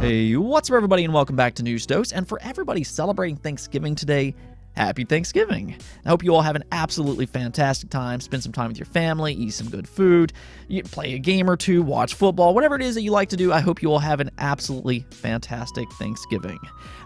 Hey, what's up everybody and welcome back to News Dose. And for everybody celebrating Thanksgiving today, happy Thanksgiving. I hope you all have an absolutely fantastic time. Spend some time with your family, eat some good food, you play a game or two, watch football, whatever it is that you like to do. I hope you all have an absolutely fantastic Thanksgiving.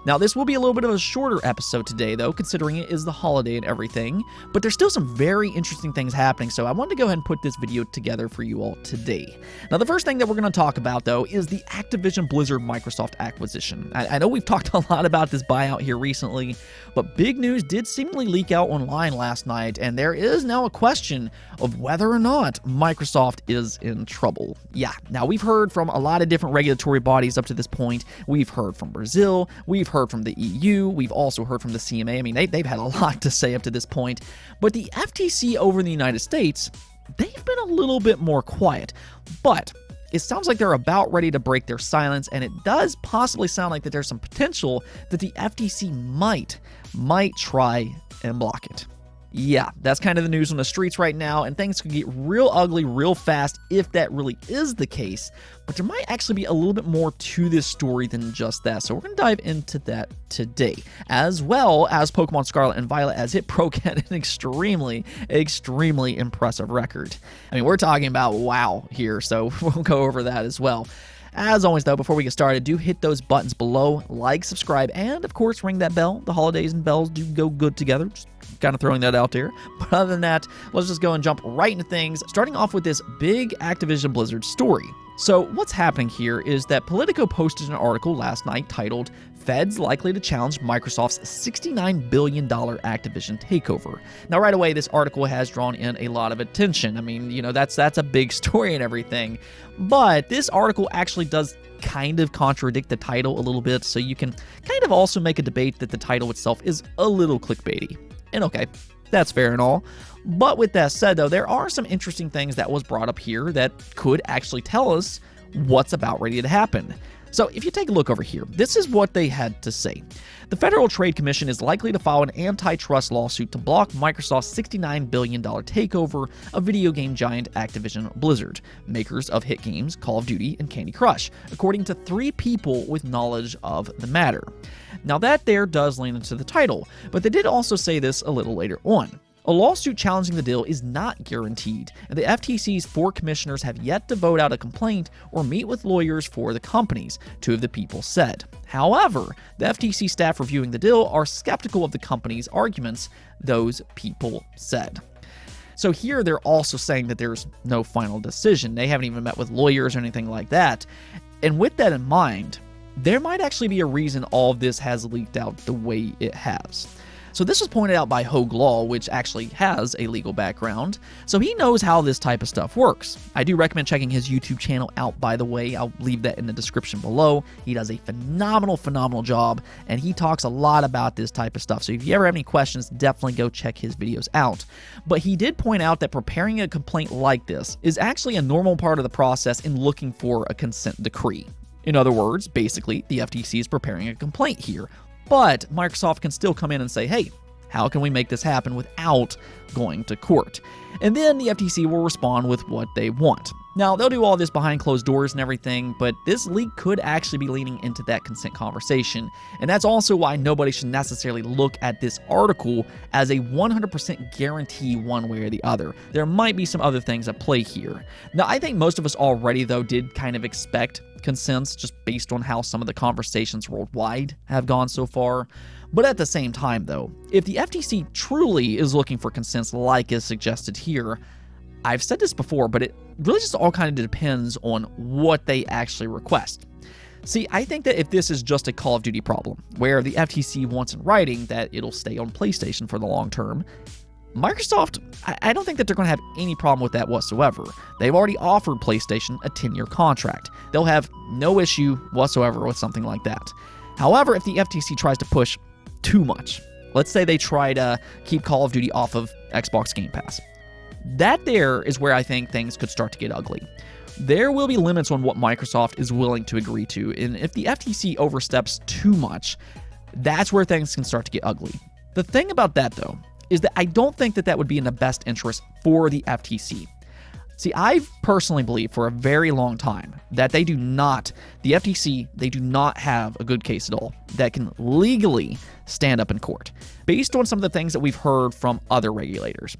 Now, this will be a little bit of a shorter episode today, though, considering it is the holiday and everything, but there's still some very interesting things happening, so I wanted to go ahead and put this video together for you all today. Now, the first thing that we're going to talk about, though, is the Activision Blizzard Microsoft acquisition. I know we've talked a lot about this buyout here recently, but big news did seemingly leak out online last night, and there is now a question of whether or not Microsoft is in trouble. Yeah, now we've heard from a lot of different regulatory bodies up to this point. We've heard from Brazil, we've heard from the EU, we've also heard from the CMA. I mean, they've had a lot to say up to this point, but the FTC over in the United States, they've been a little bit more quiet, but it sounds like they're about ready to break their silence, and it does possibly sound like that there's some potential that the FTC might try and block it. Yeah, that's kind of the news on the streets right now, and things could get real ugly real fast if that really is the case, but there might actually be a little bit more to this story than just that, so we're going to dive into that today, as well as Pokemon Scarlet and Violet, as it broke at an extremely impressive record. I mean, we're talking about WoW here, so we'll go over that as well. As always, though, before we get started, do hit those buttons below, like, subscribe, and, of course, ring that bell. The holidays and bells do go good together. Just kind of throwing that out there. But other than that, let's just go and jump right into things, starting off with this big Activision Blizzard story. So what's happening here is that Politico posted an article last night titled, "Feds Likely to Challenge Microsoft's $69 billion Activision Takeover." Now, right away, this article has drawn in a lot of attention. I mean, you know, that's a big story and everything. But this article actually does kind of contradict the title a little bit, so you can kind of also make a debate that the title itself is a little clickbaity. And okay, that's fair and all. But with that said, though, there are some interesting things that was brought up here that could actually tell us what's about ready to happen. So if you take a look over here, this is what they had to say. The Federal Trade Commission is likely to file an antitrust lawsuit to block Microsoft's $69 billion takeover of video game giant Activision Blizzard, makers of hit games Call of Duty and Candy Crush, according to 3 people with knowledge of the matter. Now that there does lean into the title, but they did also say this a little later on. A lawsuit challenging the deal is not guaranteed, and the FTC's 4 commissioners have yet to vote out a complaint or meet with lawyers for the companies, 2 of the people said. However, the FTC staff reviewing the deal are skeptical of the company's arguments, those people said. So here they're also saying that there's no final decision. They haven't even met with lawyers or anything like that. And with that in mind, there might actually be a reason all of this has leaked out the way it has. So this was pointed out by Hogue Law, which actually has a legal background, so he knows how this type of stuff works. I do recommend checking his YouTube channel out, by the way. I'll leave that in the description below. He does a phenomenal job, and he talks a lot about this type of stuff. So if you ever have any questions, definitely go check his videos out. But he did point out that preparing a complaint like this is actually a normal part of the process in looking for a consent decree. In other words, basically, the FTC is preparing a complaint here. But Microsoft can still come in and say, hey, how can we make this happen without going to court? And then the FTC will respond with what they want. Now, they'll do all this behind closed doors and everything, but this leak could actually be leaning into that consent conversation. And that's also why nobody should necessarily look at this article as a 100% guarantee one way or the other. There might be some other things at play here. Now, I think most of us already, though, did kind of expect consents just based on how some of the conversations worldwide have gone so far. But at the same time, though, if the FTC truly is looking for consents like is suggested here, I've said this before, but it really just all kind of depends on what they actually request. See, I think that if this is just a Call of Duty problem, where the FTC wants in writing that it'll stay on PlayStation for the long term, Microsoft, I don't think that they're going to have any problem with that whatsoever. They've already offered PlayStation a 10-year contract. They'll have no issue whatsoever with something like that. However, if the FTC tries to push too much, let's say they try to keep Call of Duty off of Xbox Game Pass, that there is where I think things could start to get ugly. There will be limits on what Microsoft is willing to agree to, and if the FTC oversteps too much, that's where things can start to get ugly. The thing about that, though, is that I don't think that that would be in the best interest for the FTC. See, I personally believe for a very long time that the FTC, they do not have a good case at all that can legally stand up in court, based on some of the things that we've heard from other regulators.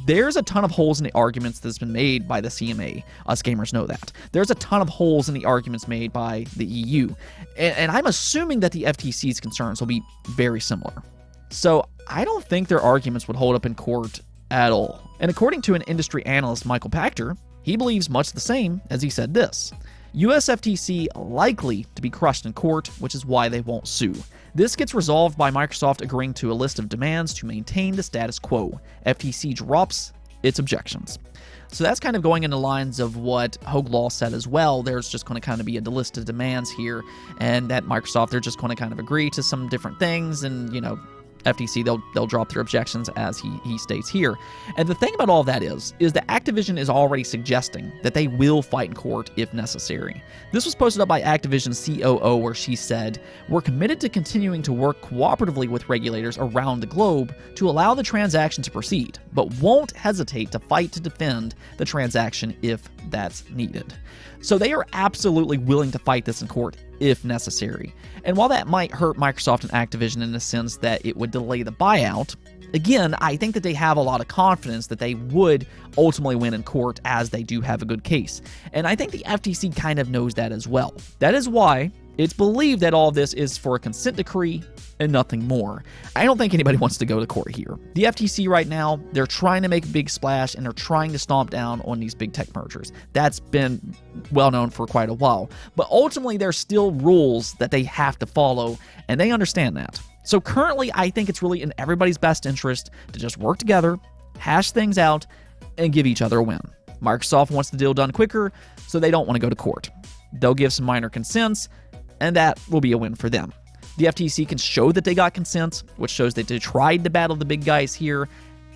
There's a ton of holes in the arguments that's been made by the CMA. Us gamers know that. There's a ton of holes in the arguments made by the EU. And I'm assuming that the FTC's concerns will be very similar. So I don't think their arguments would hold up in court at all. And according to an industry analyst, Michael Pachter, he believes much the same as he said this. US FTC likely to be crushed in court, which is why they won't sue. This gets resolved by Microsoft agreeing to a list of demands to maintain the status quo. FTC drops its objections. So that's kind of going in the lines of what Hogue Law said as well. There's just going to kind of be a list of demands here, and that Microsoft, they're just going to kind of agree to some different things, and, FTC, they'll drop their objections, as he states here. And the thing about all of that is that Activision is already suggesting that they will fight in court if necessary. This was posted up by Activision's COO, where she said, "We're committed to continuing to work cooperatively with regulators around the globe to allow the transaction to proceed, but won't hesitate to fight to defend the transaction if that's needed." So they are absolutely willing to fight this in court if necessary. And while that might hurt Microsoft and Activision in the sense that it would delay the buyout, again, I think that they have a lot of confidence that they would ultimately win in court, as they do have a good case. And I think the FTC kind of knows that as well. That is why it's believed that all of this is for a consent decree and nothing more. I don't think anybody wants to go to court here. The FTC right now, they're trying to make a big splash, and they're trying to stomp down on these big tech mergers. That's been well known for quite a while. But ultimately, there's still rules that they have to follow, and they understand that. So currently, I think it's really in everybody's best interest to just work together, hash things out, and give each other a win. Microsoft wants the deal done quicker, so they don't want to go to court. They'll give some minor consents, and that will be a win for them. The FTC can show that they got consent, which shows that they tried to battle the big guys here,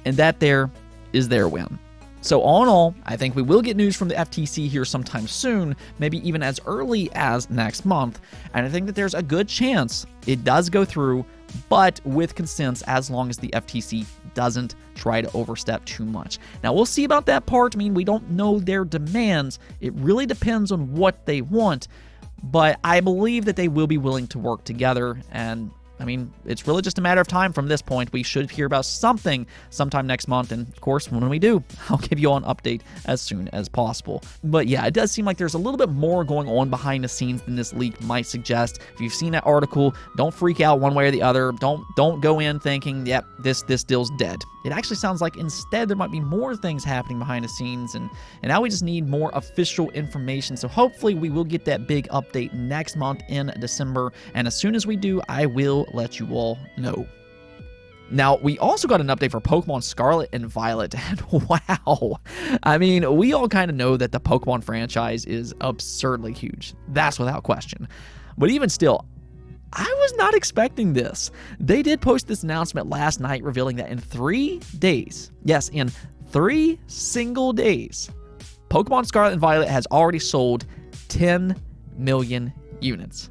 and that there is their win. So all in all, I think we will get news from the FTC here sometime soon, maybe even as early as next month, and I think that there's a good chance it does go through, but with consents, as long as the FTC doesn't try to overstep too much. Now, we'll see about that part. I mean, we don't know their demands. It really depends on what they want, but I believe that they will be willing to work together, and I mean, it's really just a matter of time from this point. We should hear about something sometime next month, and of course, when we do, I'll give you all an update as soon as possible. But yeah, it does seem like there's a little bit more going on behind the scenes than this leak might suggest. If you've seen that article, don't freak out one way or the other. Don't go in thinking, yep, this deal's dead. It actually sounds like instead there might be more things happening behind the scenes, and now we just need more official information. So hopefully we will get that big update next month in December, and as soon as we do, I will let you all know. Now, we also got an update for Pokemon Scarlet and Violet, and wow, I mean, we all kind of know that the Pokemon franchise is absurdly huge. That's without question. But even still, I was not expecting this. They did post this announcement last night revealing that in 3 days, yes, in 3 single days, Pokemon Scarlet and Violet has already sold 10 million units.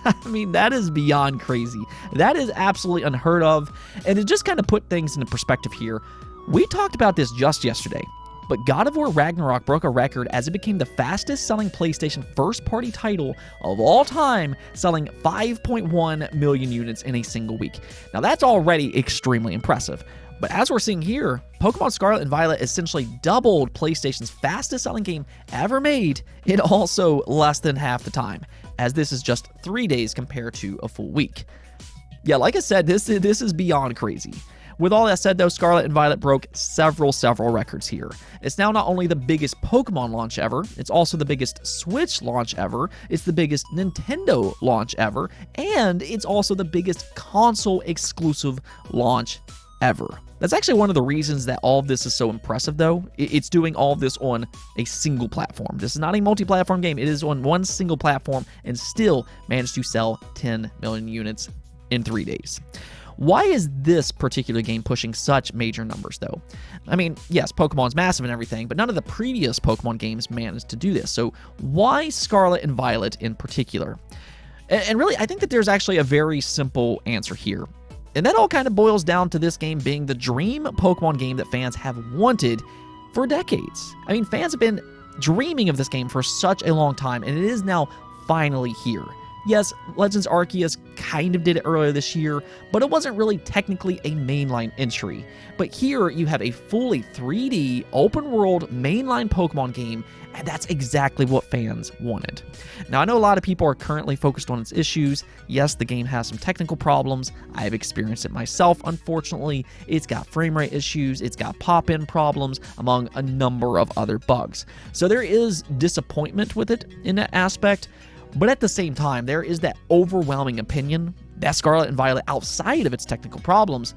I mean, that is beyond crazy. That is absolutely unheard of. And to just kind of put things into perspective here, we talked about this just yesterday, but God of War Ragnarok broke a record as it became the fastest selling PlayStation first-party title of all time, selling 5.1 million units in a single week. Now, that's already extremely impressive. But as we're seeing here, Pokemon Scarlet and Violet essentially doubled PlayStation's fastest-selling game ever made in also less than half the time, as this is just 3 days compared to a full week. Yeah, like I said, this is beyond crazy. With all that said, though, Scarlet and Violet broke several records here. It's now not only the biggest Pokemon launch ever, it's also the biggest Switch launch ever, it's the biggest Nintendo launch ever, and it's also the biggest console-exclusive launch ever. That's actually one of the reasons that all of this is so impressive, though. It's doing all of this on a single platform. This is not a multi-platform game. It is on one single platform and still managed to sell 10 million units in 3 days. Why is this particular game pushing such major numbers, though? I mean, yes, Pokemon's massive and everything, but none of the previous Pokemon games managed to do this. So why Scarlet and Violet in particular? And really, I think that there's actually a very simple answer here. And that all kind of boils down to this game being the dream Pokemon game that fans have wanted for decades. I mean, fans have been dreaming of this game for such a long time, and it is now finally here. Yes, Legends Arceus kind of did it earlier this year, but it wasn't really technically a mainline entry. But here you have a fully 3D, open-world, mainline Pokemon game, and that's exactly what fans wanted. Now, I know a lot of people are currently focused on its issues. Yes, the game has some technical problems. I've experienced it myself, unfortunately. It's got frame rate issues, it's got pop-in problems, among a number of other bugs. So there is disappointment with it in that aspect. But at the same time, there is that overwhelming opinion that Scarlet and Violet, outside of its technical problems,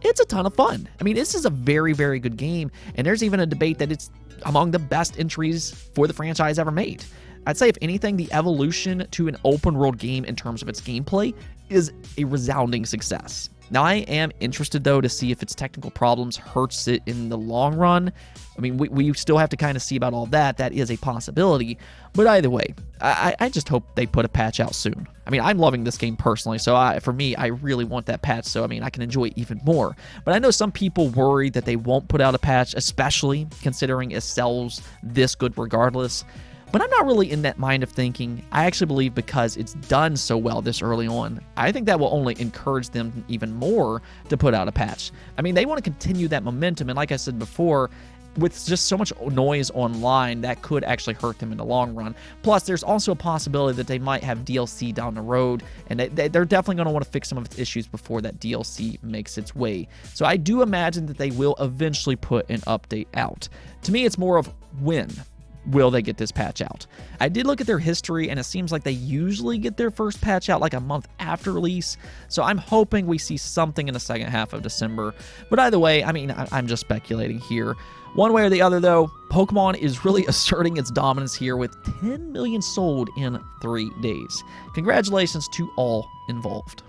it's a ton of fun. I mean, this is a very, very good game, and there's even a debate that it's among the best entries for the franchise ever made. I'd say, if anything, the evolution to an open-world game in terms of its gameplay is a resounding success. Now, I am interested, though, to see if its technical problems hurts it in the long run. I mean, we still have to kind of see about all that. That is a possibility. But either way, I just hope they put a patch out soon. I mean, I'm loving this game personally, so for me, I really want that patch, so I mean, I can enjoy it even more. But I know some people worry that they won't put out a patch, especially considering it sells this good regardless. But I'm not really in that mind of thinking. I actually believe because it's done so well this early on, I think that will only encourage them even more to put out a patch. I mean, they want to continue that momentum, and like I said before, with just so much noise online, that could actually hurt them in the long run. Plus, there's also a possibility that they might have DLC down the road, and they're definitely going to want to fix some of its issues before that DLC makes its way. So I do imagine that they will eventually put an update out. To me, it's more of when will they get this patch out. I did look at their history, and it seems like they usually get their first patch out like a month after release, so I'm hoping we see something in the second half of December. But either way, I mean, I'm just speculating here. One way or the other, though, Pokemon is really asserting its dominance here with 10 million sold in 3 days. Congratulations to all involved.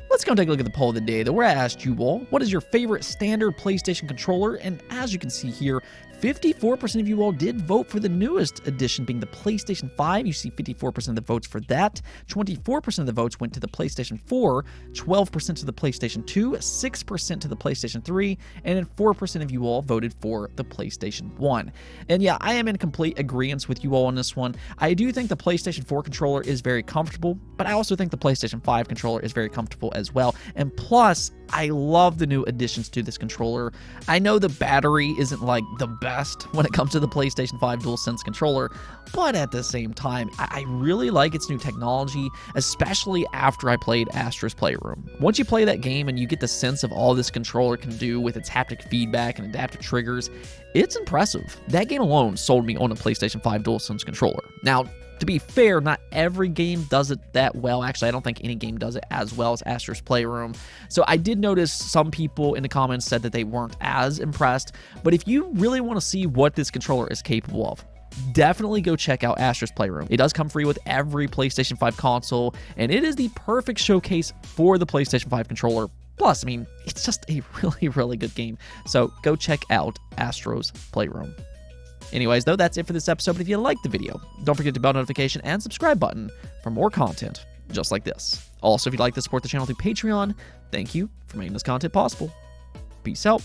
Let's go and take a look at the poll of the day, though, where I asked you all, what is your favorite standard PlayStation controller? And as you can see here, 54% of you all did vote for the newest edition, being the PlayStation 5. You see 54% of the votes for that. 24% of the votes went to the PlayStation 4, 12% to the PlayStation 2, 6% to the PlayStation 3, and then 4% of you all voted for the PlayStation 1. And yeah, I am in complete agreement with you all on this one. I do think the PlayStation 4 controller is very comfortable, but I also think the PlayStation 5 controller is very comfortable as well. And plus, I love the new additions to this controller. I know the battery isn't like the best when it comes to the PlayStation 5 DualSense controller, but at the same time, I really like its new technology, especially after I played Astro's Playroom. Once you play that game and you get the sense of all this controller can do with its haptic feedback and adaptive triggers, it's impressive. That game alone sold me on a PlayStation 5 DualSense controller. Now, to be fair, not every game does it that well. Actually, I don't think any game does it as well as Astro's Playroom. So I did notice some people in the comments said that they weren't as impressed. But if you really want to see what this controller is capable of, definitely go check out Astro's Playroom. It does come free with every PlayStation 5 console, and it is the perfect showcase for the PlayStation 5 controller. Plus, I mean, it's just a really, really good game. So go check out Astro's Playroom. Anyways, though, that's it for this episode, but if you liked the video, don't forget to bell notification and subscribe button for more content just like this. Also, if you'd like to support the channel through Patreon, thank you for making this content possible. Peace out.